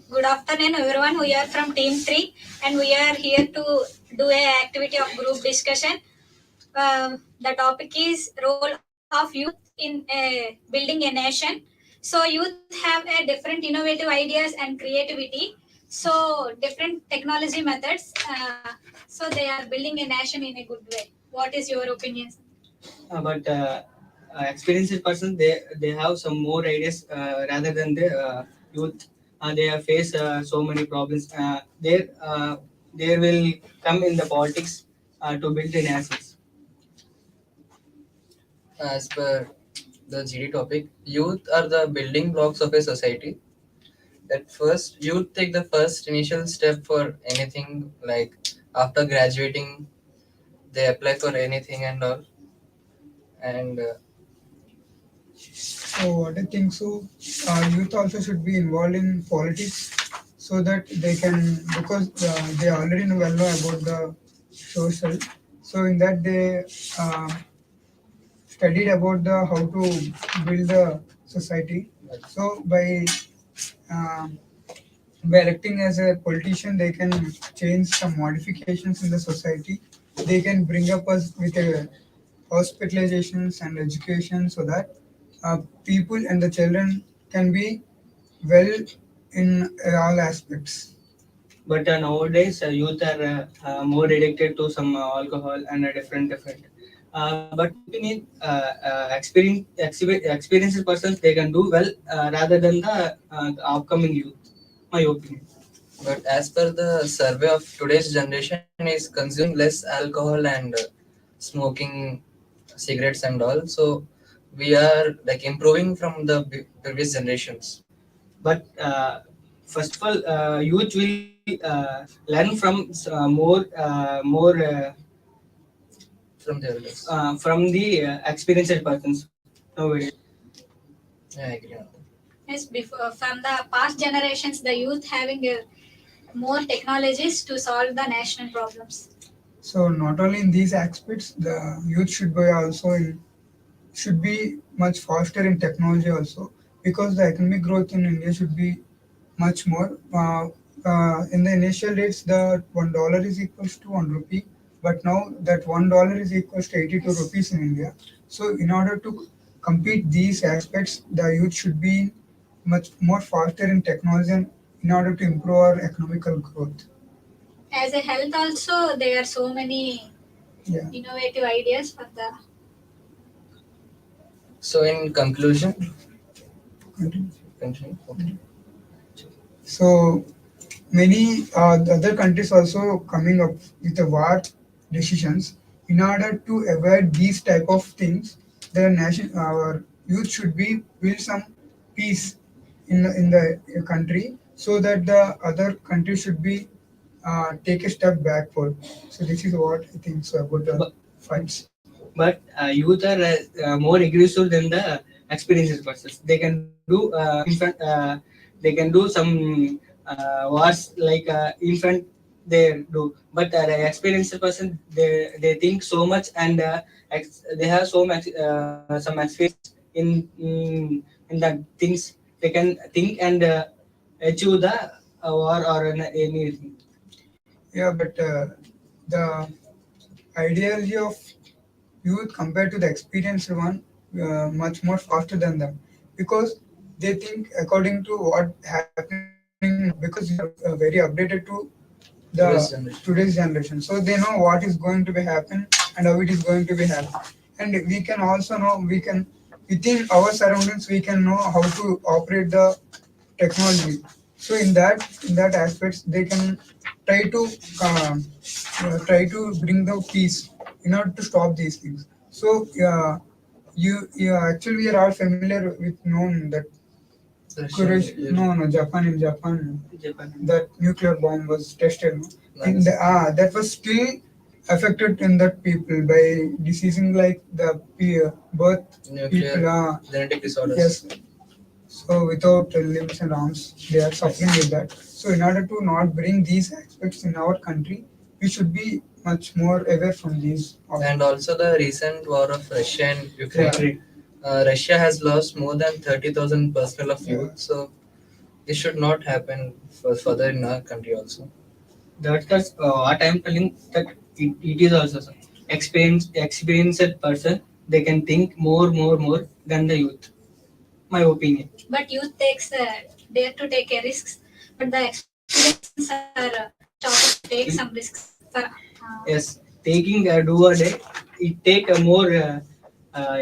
Good afternoon, everyone. We are from Team 3 and we are here to do a activity of group discussion. The topic is role of youth in building a nation. So youth have a different innovative ideas and creativity. So different technology methods. So they are building a nation in a good way. What is your opinion? But experienced person, they have some more ideas rather than the youth. They have faced so many problems. They will come in the politics to build the nations. As per the GD topic, youth are the building blocks of a society. At first, youth take the first initial step for anything, like after graduating, they apply for anything and all. And So what I think so, youth also should be involved in politics so that they can, because they already well know about the social. So in that they studied about the how to build the society. So um, by electing as a politician, they can change some modifications in the society. They can bring up us with a hospitalizations and education so that people and the children can be well in all aspects. But nowadays, youth are more addicted to some alcohol and different. But my opinion, experienced persons they can do well rather than the upcoming youth. My opinion. but as per the survey of today's generation is consuming less alcohol and smoking cigarettes and all. So we are like improving from the previous generations. But first of all, youth will learn from more From the elders. from the experienced persons nowadays. Yeah, I agree on that. Yes, before from the past generations, the youth having more technologies to solve the national problems. So not only in these aspects, the youth should be much faster in technology also, because the economic growth in India should be much more. In the initial days, the $1 is equals to 1 rupee, but now that $1 is equals to 82 rupees in India. So in order to compete these aspects, the youth should be much more faster in technology and in order to improve our economical growth. As a health, also there are so many Yeah. innovative ideas for the. So in conclusion, Continue. continue. Okay. So many the other countries also coming up with the war decisions in order to avoid these type of things. Our youth should be build some peace in the country so that the other countries should be take a step backward. So this is what I think so about the fights. But youth are more aggressive than the experienced persons. They can do they can do some wars like infant they do. But the experienced person they think so much and they have so much some experience in the things they can think and achieve the war or anything. Yeah, but the ideology of youth compared to the experienced one much more faster than them, because they think according to what happening because they are very updated to Today's the generation. today's generation, so they know what is going to be happen and how it is going to be happen. And we can also know, we can within our surroundings we can know how to operate the technology. So in that aspects they can try to bring the peace in order to stop these things. So actually we are all familiar with known that Russia, Japan, in Japan, Japan. that nuclear bomb was tested. No? In Nice. that was still affected in that people by diseasing like the birth Nuclear people. genetic disorders. Yes. So without limbs and arms, they are suffering with that. So in order to not bring these aspects in our country, we should be much more aware from these. And also the recent war of Russia and Ukraine. Yeah. Russia has lost more than 30,000 personnel of youth. So this should not happen for further in our country also. That's what I'm telling, that it is also so. Experienced person, they can think more than the youth. My opinion. But youth takes dare to take a risks, but the experienced ones are stopped to take some risks for. Yes, taking a do a day, it take a uh,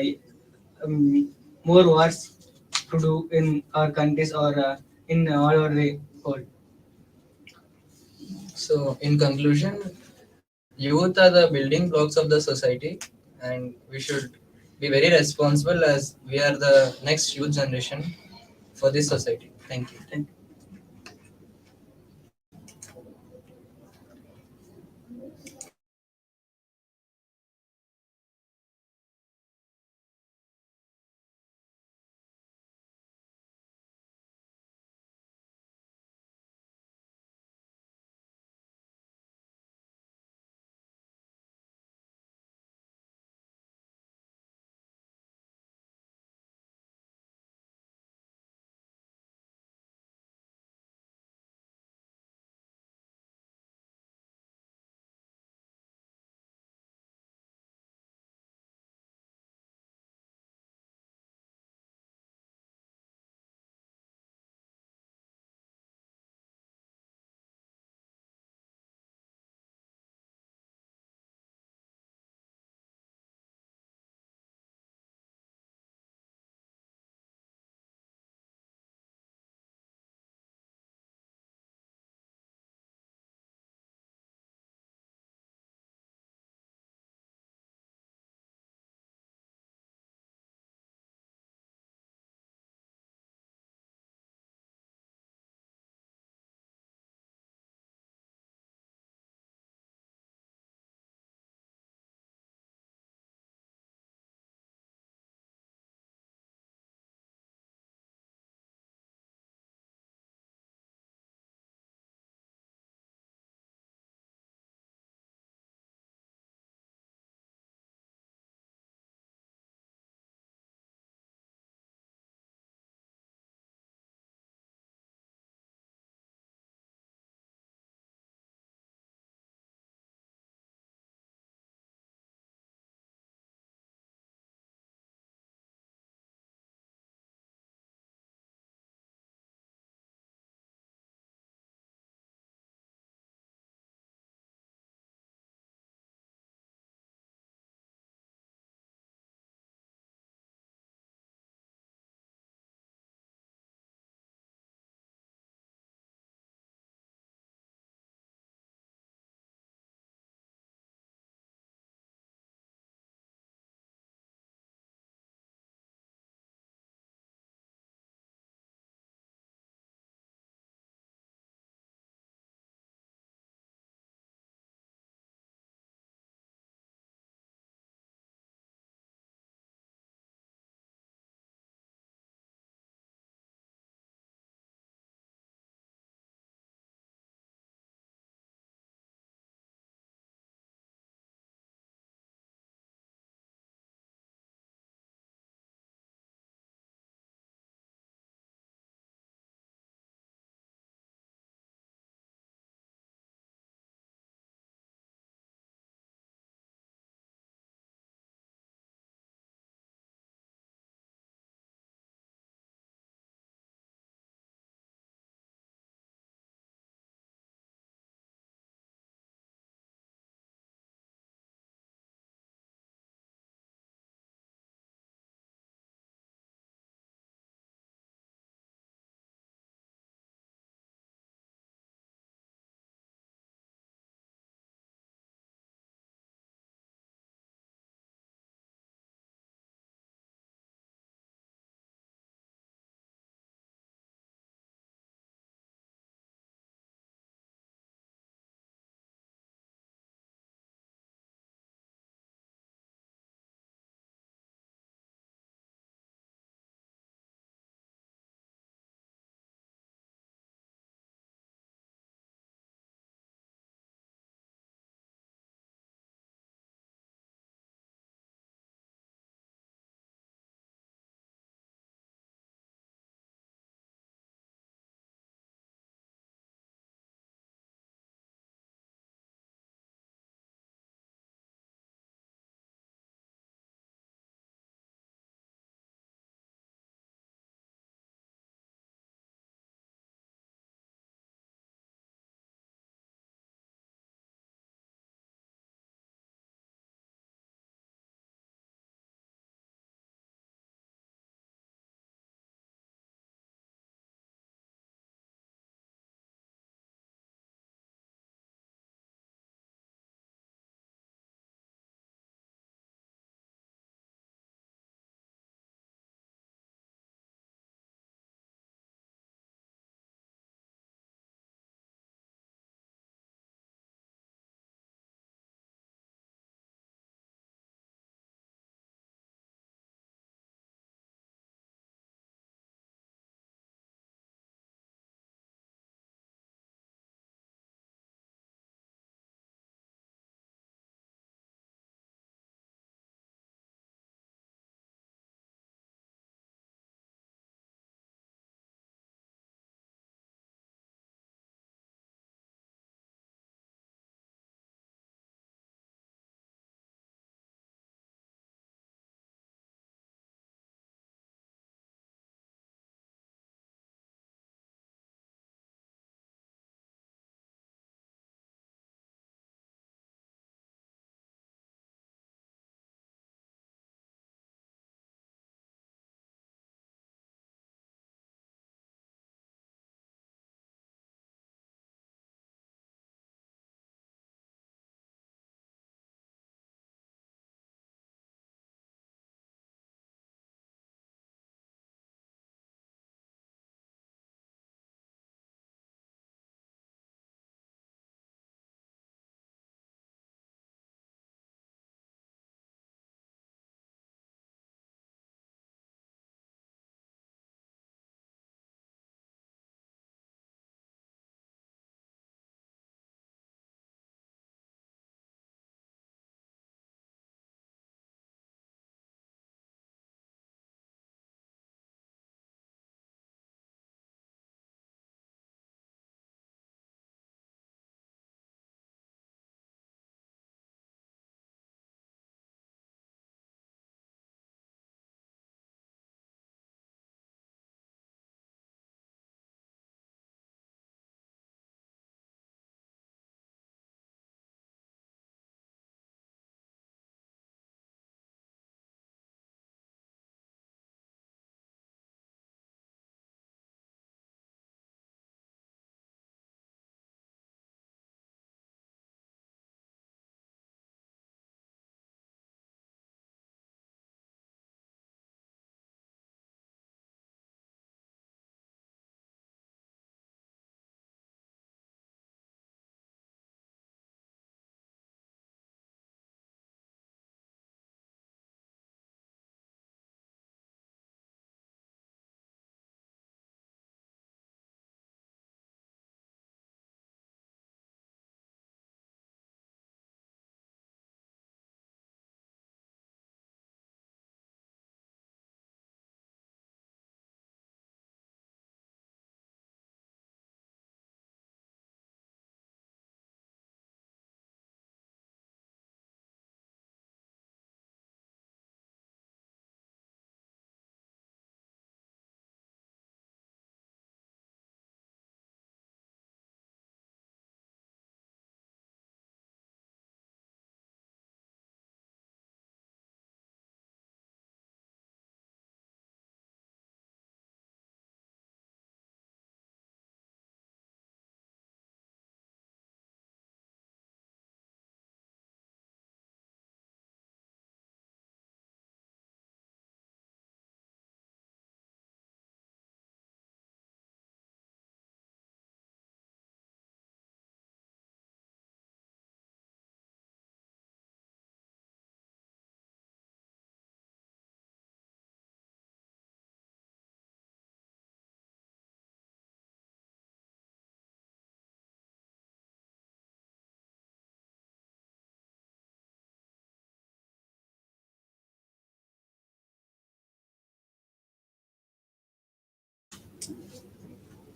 um, more wars to do in our countries or in all over the world. So, in conclusion, youth are the building blocks of the society, and we should be very responsible as we are the next youth generation for this society. Thank you. Thank you.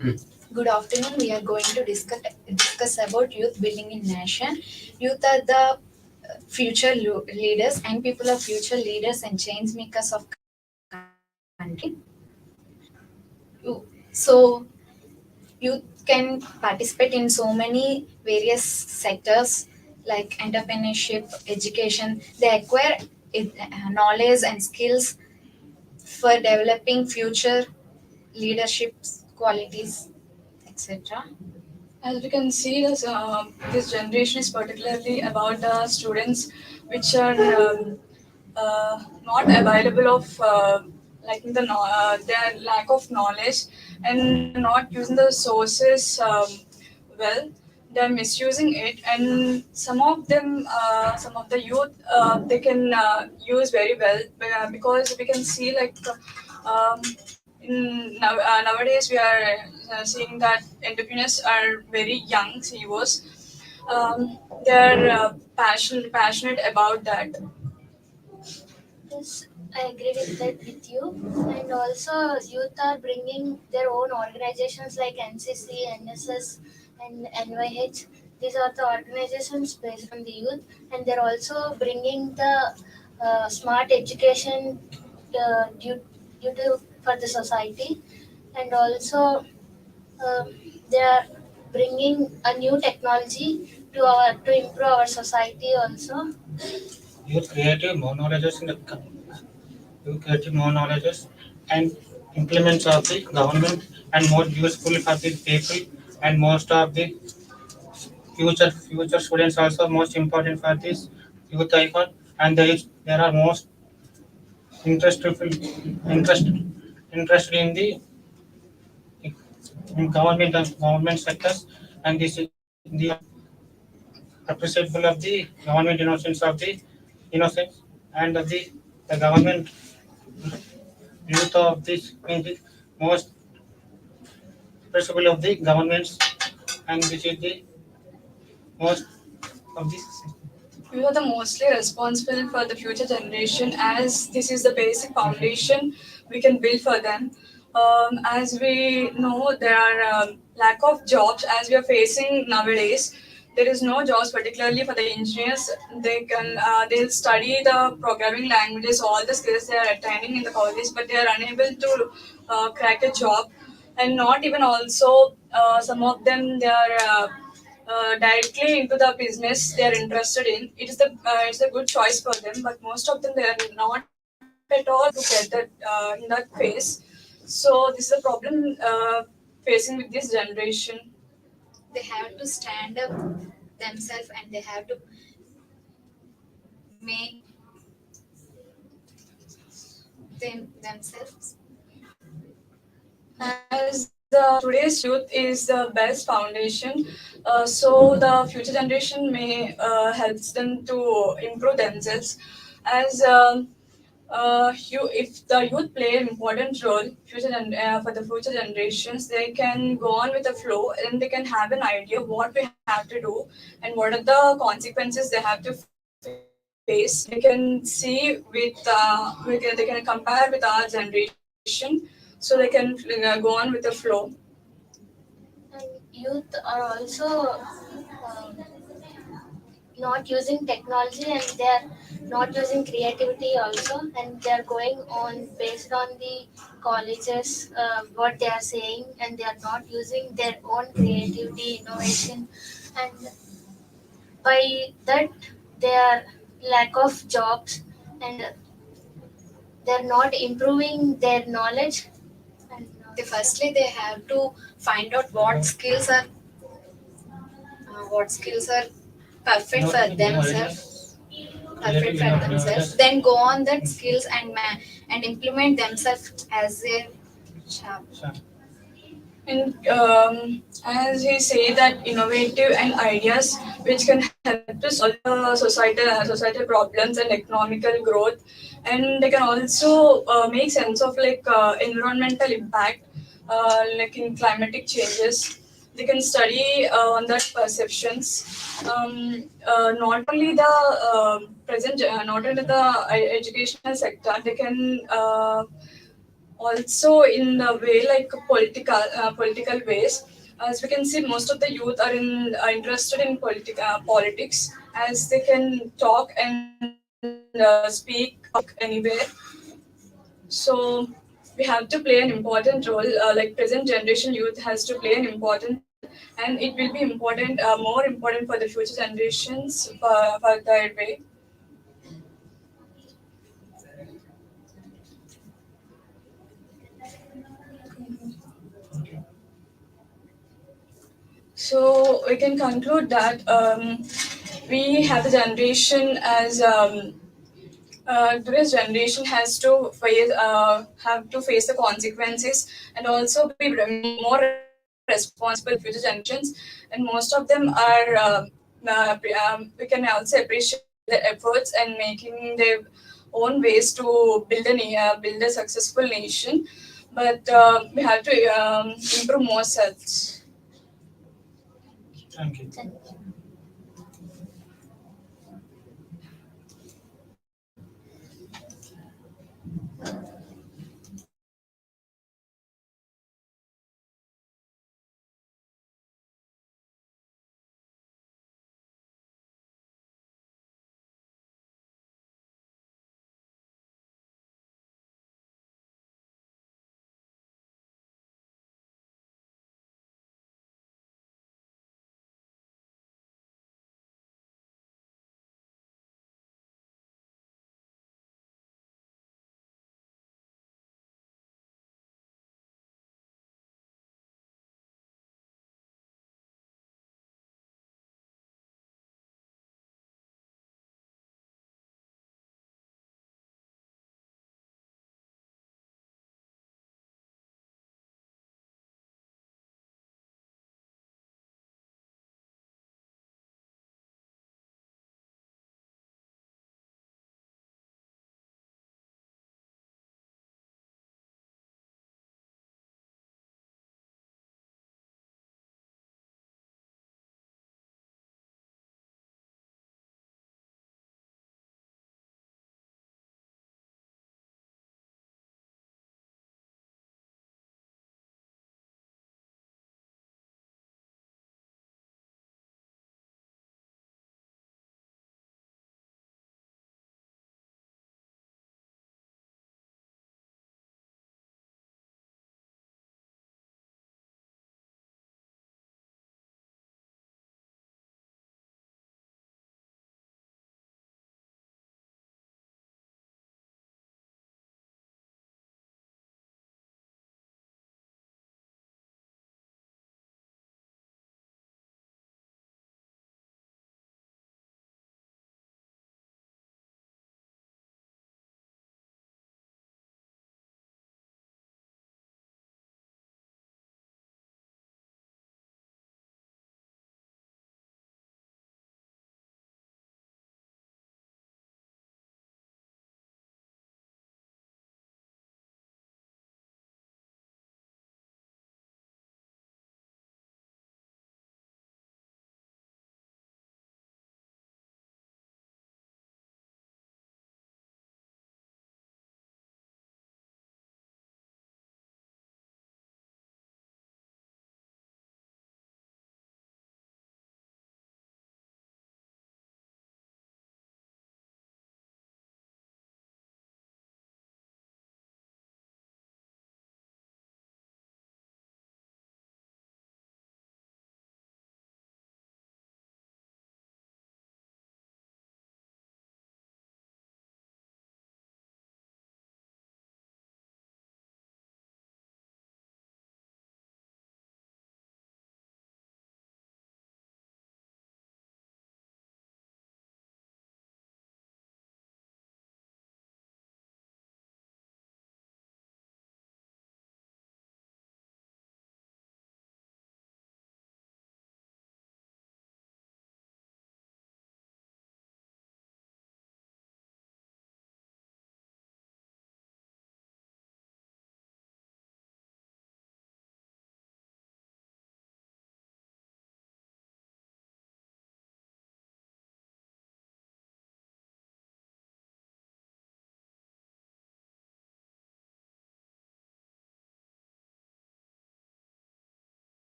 Hmm. Good afternoon. We are going to discuss about youth building in nation. Youth are the leaders, and people are future leaders and change makers of country. So youth can participate in so many various sectors like entrepreneurship, education. They acquire knowledge and skills for developing future leadership qualities, etc. As we can see, this generation is particularly about the students which are not available of their lack of knowledge, and they're not using the sources well. They're misusing it, and some of the youth, they can use very well, because we can see nowadays we are seeing that entrepreneurs are very young CEOs. They're passionate about that. Yes, I agree with that with you. And also, youth are bringing their own organizations like NCC, NSS, and NYH. These are the organizations based on the youth, and they're also bringing the smart education due to for the society, and also uh, they are bringing a new technology to improve our society also. Youth creative more knowledges in the you creative more knowledges and implements of the government and more useful for the people and most of the future students also most important for this youth icon and there are most interested interest interested in the in government and government sectors and this is the appreciable of the government innocence and of the government youth of this in the most appreciable of the governments and this is the most of this. We are the mostly responsible for the future generation, as this is the basic foundation we can build for them. As we know, there are lack of jobs as we are facing nowadays. There is no jobs, particularly for the engineers. They'll study the programming languages, all the skills they are attaining in the college, but they are unable to crack a job, and not even also some of them they are. Directly into the business they are interested in. It's a good choice for them, but most of them they are not at all able to get that in that phase. So this is a problem facing with this generation. They have to stand up themselves, and they have to make themselves. As today's youth is the best foundation, so the future generation may helps them to improve themselves. As if the youth play an important role for the future generations, they can go on with the flow and they can have an idea what we have to do and what are the consequences they have to face. They can see they can compare with our generation, so they can go on with the flow. And youth are also not using technology, and they're not using creativity also, and they're going on based on the colleges what they are saying, and they are not using their own creativity innovation, and by that their lack of jobs, and they're not improving their knowledge. And Firstly, they have to find out what skills are perfect for themselves, then go on that skills and and implement themselves as their job. And as we say that innovative and ideas which can help to solve the societal problems and economical growth, and they can also make sense of environmental impact, like in climatic changes. They can study on that perceptions. Not only the not only the educational sector, they can also in a way like political ways. As we can see, most of the youth are interested in politics, as they can talk and speak anywhere. So we have to play an important role. Like present generation youth has to play an important role, and it will be important, more important for the future generations for their way. So we can conclude that we have the generation as today's generation has to face have to face the consequences, and also be more responsible for future generations. And most of them are we can also appreciate their efforts and making their own ways to build a successful nation. But we have to improve more selves. Thank you. Thank you.